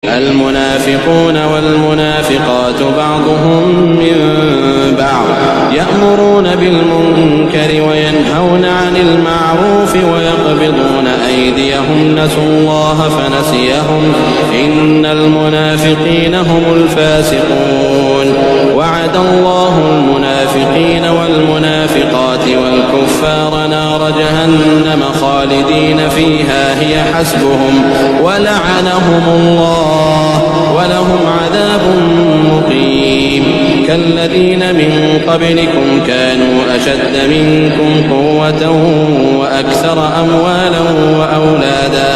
المنافقون والمنافقات بعضهم من بعض يأمرون بالمنكر وينهون عن المعروف ويقبضون أيديهم نسوا الله فنسيهم إن المنافقين هم الفاسقون وعد الله المنافقين والمنافقات والكفار نار جهنم خالدين فيها هي حسبهم ولعنهم الله ولهم عذاب مقيم كالذين من قبلكم كانوا أشد منكم قوة وأكثر أموالا وأولادا